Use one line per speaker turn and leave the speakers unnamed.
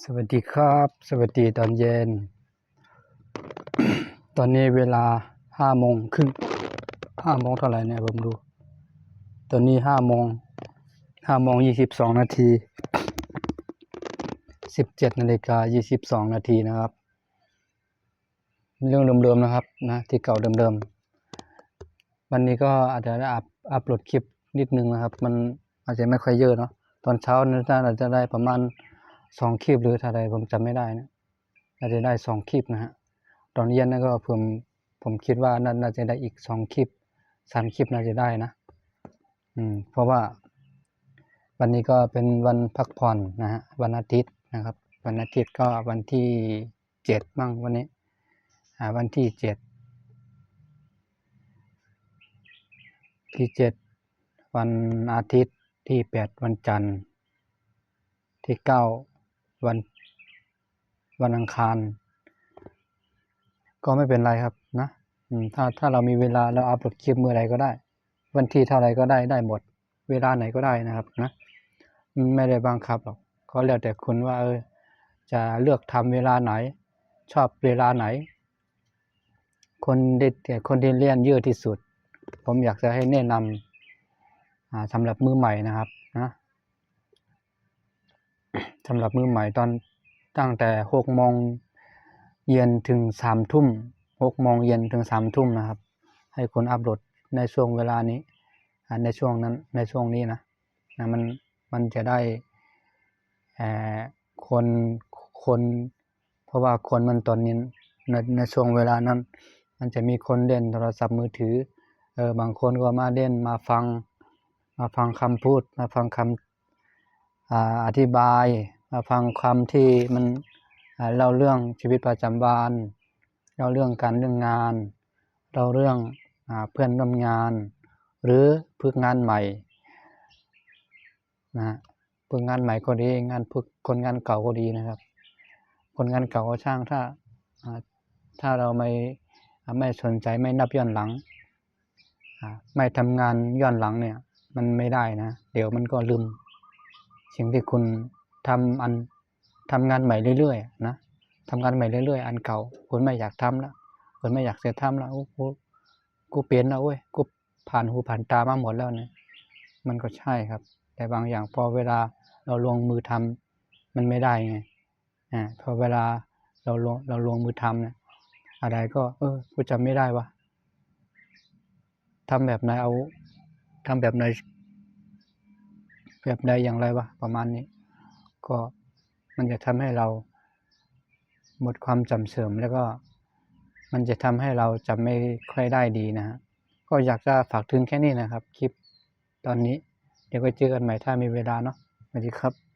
สวัสดีครับ สวัสดีตอนเย็น ตอนนี้เวลา5 โมงครึ่ง5 โมงเท่าไหร่เนี่ยผมดู ตอนนี้5 โมง 22 นาที 17 นาฬิกา 22 นาทีนะครับ เรื่องเดิมๆนะครับนะที่เก่าเดิมๆวันนี้ก็อาจจะได้อัพโหลดคลิปนิดนึงนะครับ มันอาจจะไม่ค่อยเยอะเนาะตอนเช้านั้นอาจจะได้ประมาณ2 คลิปหรือเท่าใดผมจำไม่ได้นะอาจจะได้2 คลิปนะฮะตอนเย็นนั่นก็ผมคิดว่าน่าจะได้อีก2 คลิป 3 คลิปน่าจะได้นะเพราะว่าวันนี้ก็เป็นวันพักผ่อนนะฮะวันอาทิตย์นะครับวันอาทิตย์ก็วันที่7มั่งวันนี้วันที่7วันอาทิตย์ที่8วันจันทร์ที่9วันอังคารก็ไม่เป็นไรครับนะถ้าเรามีเวลาเราอัพโหลดคลิปเมื่อไรก็ได้วันที่เท่าไรก็ได้หมดเวลาไหนก็ได้นะครับนะไม่ได้บังคับหรอกก็แล้วแต่คุณว่าจะเลือกทำเวลาไหนชอบเวลาไหนคนที่เรียนเยอะที่สุดผมอยากจะให้แนะนำสำหรับมือใหม่นะครับนะสำหรับมือใหม่ตั้งแต่6 โมงเย็นถึง3 ทุ่ม6 โมงเย็นถึง3 ทุ่มนะครับให้คนอัพโหลดในช่วงเวลานี้ในช่วงนี้นะมันจะได้คนเพราะว่าคนมันตอนนี้ในช่วงเวลานั้นมันจะมีคนเล่นโทรศัพท์มือถือบางคนก็มาเล่นมาฟังคำพูดมาฟังคำอธิบายมาฟังคำที่มันเล่าเรื่องชีวิตประจำวันเล่าเรื่องการเรื่องงานเล่าเรื่องเพื่อนร่วมงานหรือฝึกงานใหม่นะฝึกงานใหม่ก็ดีงานฝึกคนงานเก่าก็ดีนะครับคนงานเก่าก็ช่างถ้าเราไม่สนใจไม่นับย้อนหลังไม่ทำงานย้อนหลังเนี่ยมันไม่ได้นะเดี๋ยวมันก็ลืมสิ่งที่คุณทำงานใหม่เรื่อยๆนะทำงานใหม่เรื่อยๆอันเก่าคุณไม่อยากทำแล้วคุณไม่อยากจะทำแล้วกูเปลี่ยนแล้วเว้ยกูผ่านหูผ่านตามาหมดแล้วเนี่ยมันก็ใช่ครับแต่บางอย่างพอเวลาเราลงมือทำมันไม่ได้ไงพอเวลาเราลงมือทำเนี่ยอะไรก็กูจำไม่ได้วะทำแบบไหนทำแบบไหนอย่างไรวะประมาณนี้ก็มันจะทำให้เราหมดความจำเสื่อมแล้วก็มันจะทำให้เราจำไม่ค่อยได้ดีนะฮะก็อยากจะฝากถึงแค่นี้นะครับคลิปตอนนี้เดี๋ยวไปเจอกันใหม่ถ้ามีเวลาเนาะสวัสดีครับ